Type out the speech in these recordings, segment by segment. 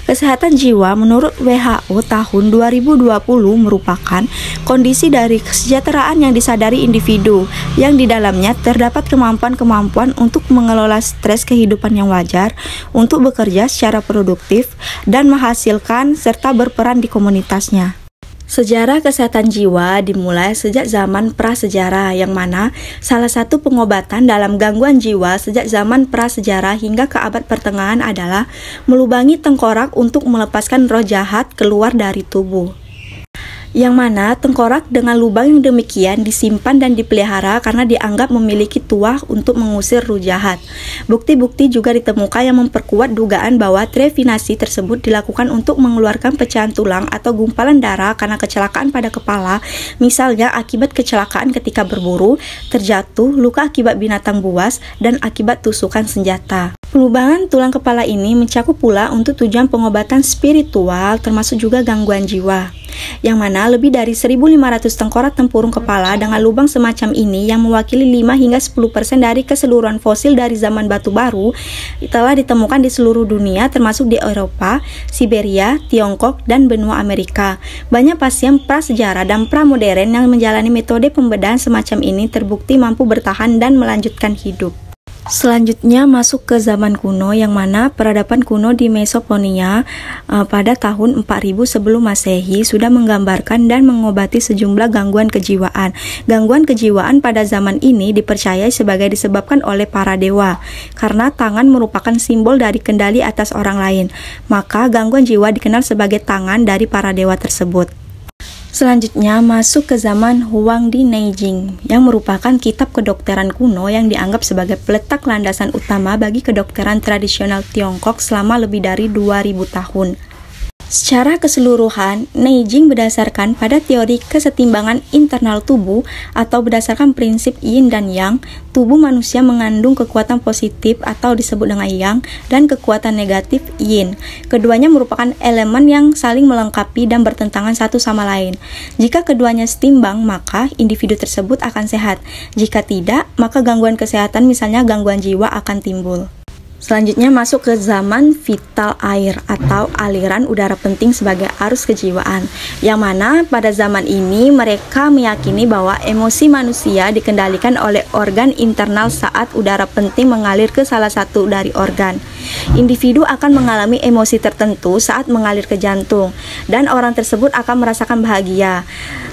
Kesehatan jiwa menurut WHO tahun 2020 merupakan kondisi dari kesejahteraan yang disadari individu, yang di dalamnya terdapat kemampuan-kemampuan untuk mengelola stres kehidupan yang wajar, untuk bekerja secara produktif, dan menghasilkan serta berperan di komunitasnya. Sejarah kesehatan jiwa dimulai sejak zaman prasejarah, yang mana salah satu pengobatan dalam gangguan jiwa sejak zaman prasejarah hingga ke abad pertengahan adalah melubangi tengkorak untuk melepaskan roh jahat keluar dari tubuh. Yang mana tengkorak dengan lubang yang demikian disimpan dan dipelihara karena dianggap memiliki tuah untuk mengusir ruh jahat. Bukti-bukti juga ditemukan yang memperkuat dugaan bahwa trefinasi tersebut dilakukan untuk mengeluarkan pecahan tulang atau gumpalan darah karena kecelakaan pada kepala, misalnya akibat kecelakaan ketika berburu, terjatuh, luka akibat binatang buas, dan akibat tusukan senjata. Pelubangan tulang kepala ini mencakup pula untuk tujuan pengobatan spiritual termasuk juga gangguan jiwa, yang mana lebih dari 1.500 tengkorak tempurung kepala dengan lubang semacam ini yang mewakili 5 hingga 10% dari keseluruhan fosil dari zaman batu baru telah ditemukan di seluruh dunia termasuk di Eropa, Siberia, Tiongkok, dan benua Amerika. Banyak pasien prasejarah dan pramodern yang menjalani metode pembedahan semacam ini terbukti mampu bertahan dan melanjutkan hidup. Selanjutnya masuk ke zaman kuno, yang mana peradaban kuno di Mesopotamia pada tahun 4000 sebelum Masehi sudah menggambarkan dan mengobati sejumlah gangguan kejiwaan. Gangguan kejiwaan pada zaman ini dipercayai sebagai disebabkan oleh para dewa, karena tangan merupakan simbol dari kendali atas orang lain. Maka gangguan jiwa dikenal sebagai tangan dari para dewa tersebut. Selanjutnya masuk ke zaman Huang di Neijing, yang merupakan kitab kedokteran kuno yang dianggap sebagai peletak landasan utama bagi kedokteran tradisional Tiongkok selama lebih dari 2000 tahun. Secara keseluruhan, Neijing berdasarkan pada teori kesetimbangan internal tubuh atau berdasarkan prinsip yin dan yang. Tubuh manusia mengandung kekuatan positif atau disebut dengan yang dan kekuatan negatif yin. Keduanya merupakan elemen yang saling melengkapi dan bertentangan satu sama lain. Jika keduanya setimbang, maka individu tersebut akan sehat. Jika tidak, maka gangguan kesehatan misalnya gangguan jiwa akan timbul. Selanjutnya masuk ke zaman vital air atau aliran udara penting sebagai arus kejiwaan, yang mana pada zaman ini mereka meyakini bahwa emosi manusia dikendalikan oleh organ internal saat udara penting mengalir ke salah satu dari organ. Individu akan mengalami emosi tertentu saat mengalir ke jantung, dan orang tersebut akan merasakan bahagia.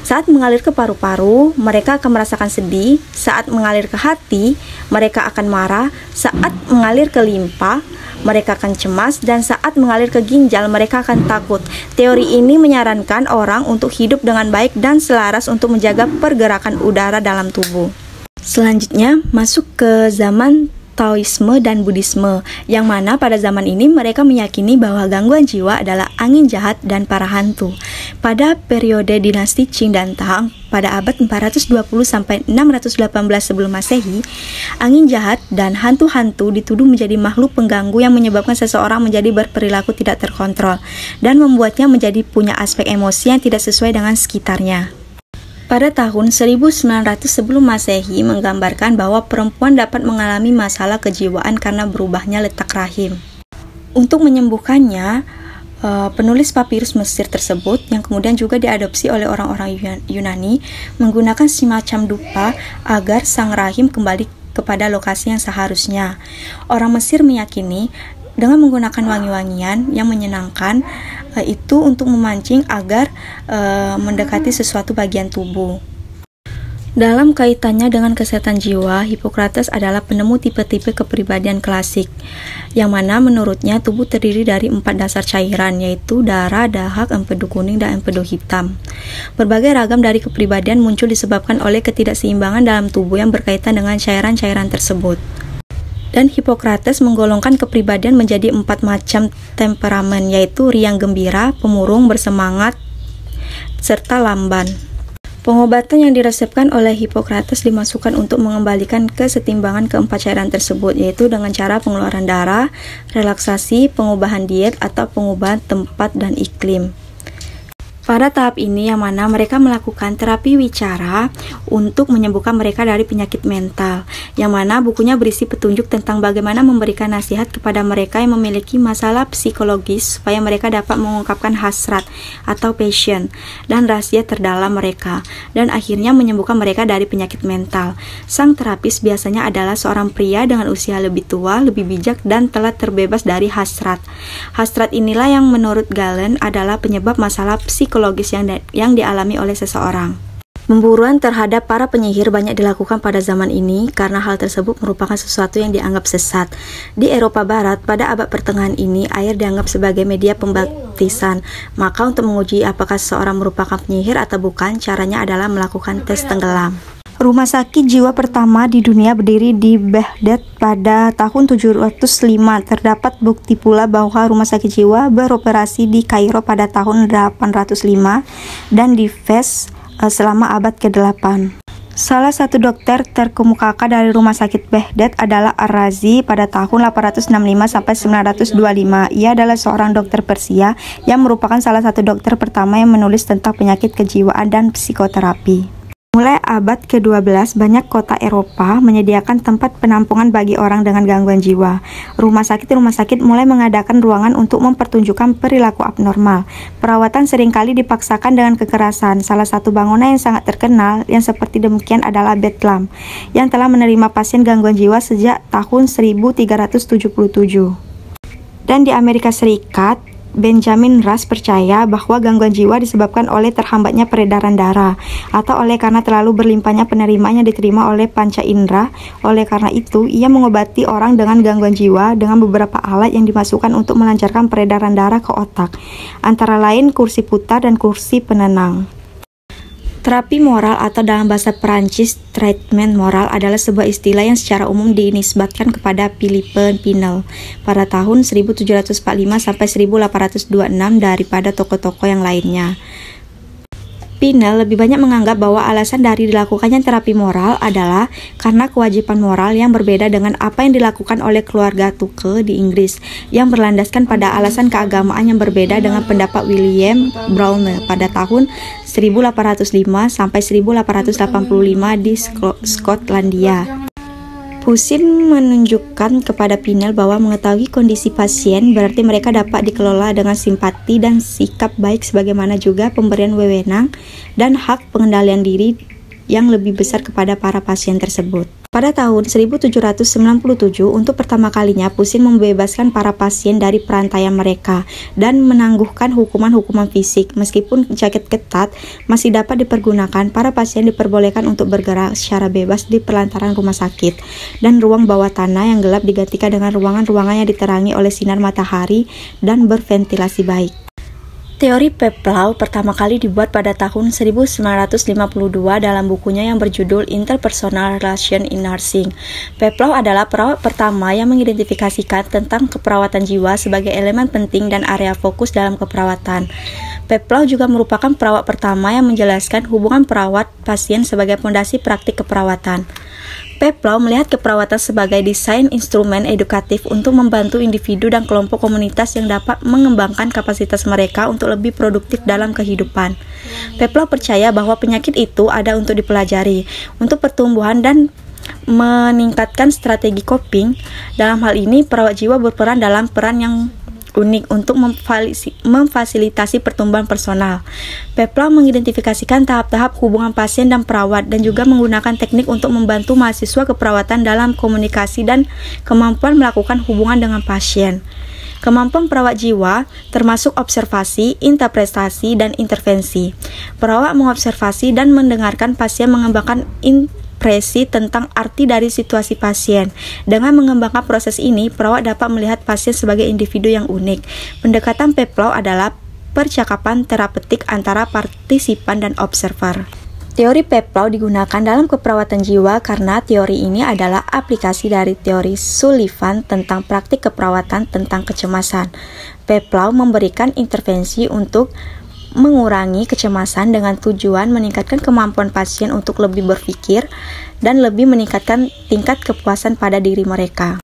Saat mengalir ke paru-paru, mereka akan merasakan sedih. Saat mengalir ke hati, mereka akan marah. Saat mengalir ke limpa, mereka akan cemas. Dan saat mengalir ke ginjal, mereka akan takut. Teori ini menyarankan orang untuk hidup dengan baik dan selaras untuk menjaga pergerakan udara dalam tubuh. Selanjutnya, masuk ke zaman Taoisme dan Buddhisme, yang mana pada zaman ini mereka meyakini bahwa gangguan jiwa adalah angin jahat dan para hantu. Pada periode dinasti Qing dan Tang pada abad 420 sampai 618 sebelum Masehi, angin jahat dan hantu-hantu dituduh menjadi makhluk pengganggu yang menyebabkan seseorang menjadi berperilaku tidak terkontrol dan membuatnya menjadi punya aspek emosi yang tidak sesuai dengan sekitarnya. Pada tahun 1900 sebelum Masehi menggambarkan bahwa perempuan dapat mengalami masalah kejiwaan karena berubahnya letak rahim. Untuk menyembuhkannya, penulis papirus Mesir tersebut yang kemudian juga diadopsi oleh orang-orang Yunani menggunakan semacam dupa agar sang rahim kembali kepada lokasi yang seharusnya. Orang Mesir meyakini dengan menggunakan wangi-wangian yang menyenangkan itu untuk memancing agar mendekati sesuatu bagian tubuh. Dalam kaitannya dengan kesehatan jiwa, Hippocrates adalah penemu tipe-tipe kepribadian klasik, yang mana menurutnya tubuh terdiri dari 4 dasar cairan, yaitu darah, dahak, empedu kuning, dan empedu hitam. Berbagai ragam dari kepribadian muncul disebabkan oleh ketidakseimbangan dalam tubuh yang berkaitan dengan cairan-cairan tersebut. Dan Hippocrates menggolongkan kepribadian menjadi 4 macam temperamen, yaitu riang gembira, pemurung, bersemangat, serta lamban. Pengobatan yang diresepkan oleh Hippocrates dimasukkan untuk mengembalikan kesetimbangan keempat cairan tersebut, yaitu dengan cara pengeluaran darah, relaksasi, pengubahan diet, atau pengubahan tempat dan iklim. Pada tahap ini yang mana mereka melakukan terapi wicara untuk menyembuhkan mereka dari penyakit mental, yang mana bukunya berisi petunjuk tentang bagaimana memberikan nasihat kepada mereka yang memiliki masalah psikologis supaya mereka dapat mengungkapkan hasrat atau passion dan rahasia terdalam mereka, dan akhirnya menyembuhkan mereka dari penyakit mental. Sang terapis biasanya adalah seorang pria dengan usia lebih tua, lebih bijak, dan telah terbebas dari hasrat. Hasrat inilah yang menurut Galen adalah penyebab masalah psikologis yang dialami oleh seseorang. Pemburuan terhadap para penyihir banyak dilakukan pada zaman ini karena hal tersebut merupakan sesuatu yang dianggap sesat. Di Eropa Barat, pada abad pertengahan ini, air dianggap sebagai media pembaptisan. Maka untuk menguji apakah seseorang merupakan penyihir atau bukan, caranya adalah melakukan tes tenggelam. Rumah sakit jiwa pertama di dunia berdiri di Baghdad pada tahun 705. Terdapat bukti pula bahwa rumah sakit jiwa beroperasi di Kairo pada tahun 805 dan di Fez selama abad ke-8. Salah satu dokter terkemukakan dari rumah sakit Baghdad adalah Ar-Razi pada tahun 865 sampai 925. Ia adalah seorang dokter Persia yang merupakan salah satu dokter pertama yang menulis tentang penyakit kejiwaan dan psikoterapi. Mulai abad ke-12, banyak kota Eropa menyediakan tempat penampungan bagi orang dengan gangguan jiwa. Rumah sakit mulai mengadakan ruangan untuk mempertunjukkan perilaku abnormal. Perawatan seringkali dipaksakan dengan kekerasan. Salah satu bangunan yang sangat terkenal yang seperti demikian adalah Bethlehem, yang telah menerima pasien gangguan jiwa sejak tahun 1377. Dan di Amerika Serikat, Benjamin Rush percaya bahwa gangguan jiwa disebabkan oleh terhambatnya peredaran darah atau oleh karena terlalu berlimpahnya penerimaan yang diterima oleh panca indera. Oleh karena itu, ia mengobati orang dengan gangguan jiwa dengan beberapa alat yang dimasukkan untuk melancarkan peredaran darah ke otak, antara lain kursi putar dan kursi penenang. Terapi moral atau dalam bahasa Perancis, treatment moral adalah sebuah istilah yang secara umum dinisbatkan kepada Philippe Pinel pada tahun 1745 sampai 1826 daripada tokoh-tokoh yang lainnya. Pinel lebih banyak menganggap bahwa alasan dari dilakukannya terapi moral adalah karena kewajiban moral yang berbeda dengan apa yang dilakukan oleh keluarga Tuke di Inggris, yang berlandaskan pada alasan keagamaan yang berbeda dengan pendapat William Browne pada tahun 1805 sampai 1885 di Skotlandia. Pusin menunjukkan kepada Pinel bahwa mengetahui kondisi pasien berarti mereka dapat dikelola dengan simpati dan sikap baik, sebagaimana juga pemberian wewenang dan hak pengendalian diri yang lebih besar kepada para pasien tersebut. Pada tahun 1797, untuk pertama kalinya Pusin membebaskan para pasien dari perantaian mereka dan menangguhkan hukuman-hukuman fisik. Meskipun jaket ketat masih dapat dipergunakan, para pasien diperbolehkan untuk bergerak secara bebas di pelantaran rumah sakit, dan ruang bawah tanah yang gelap digantikan dengan ruangan-ruangan yang diterangi oleh sinar matahari dan berventilasi baik. Teori Peplau pertama kali dibuat pada tahun 1952 dalam bukunya yang berjudul Interpersonal Relation in Nursing. Peplau adalah perawat pertama yang mengidentifikasikan tentang keperawatan jiwa sebagai elemen penting dan area fokus dalam keperawatan. Peplau juga merupakan perawat pertama yang menjelaskan hubungan perawat-pasien sebagai fondasi praktik keperawatan. Peplau melihat keperawatan sebagai desain instrumen edukatif untuk membantu individu dan kelompok komunitas yang dapat mengembangkan kapasitas mereka untuk lebih produktif dalam kehidupan. Peplau percaya bahwa penyakit itu ada untuk dipelajari, untuk pertumbuhan dan meningkatkan strategi coping. Dalam hal ini, perawat jiwa berperan dalam peran yang unik untuk memfasilitasi pertumbuhan personal. Peplau mengidentifikasikan tahap-tahap hubungan pasien dan perawat dan juga menggunakan teknik untuk membantu mahasiswa keperawatan dalam komunikasi dan kemampuan melakukan hubungan dengan pasien. Kemampuan perawat jiwa termasuk observasi, interpretasi, dan intervensi. Perawat mengobservasi dan mendengarkan pasien, mengembangkan impresi tentang arti dari situasi pasien. Dengan mengembangkan proses ini, perawat dapat melihat pasien sebagai individu yang unik. Pendekatan Peplau adalah percakapan terapeutik antara partisipan dan observer. Teori Peplau digunakan dalam keperawatan jiwa karena teori ini adalah aplikasi dari teori Sullivan tentang praktik keperawatan tentang kecemasan. Peplau memberikan intervensi untuk mengurangi kecemasan dengan tujuan meningkatkan kemampuan pasien untuk lebih berpikir dan lebih meningkatkan tingkat kepuasan pada diri mereka.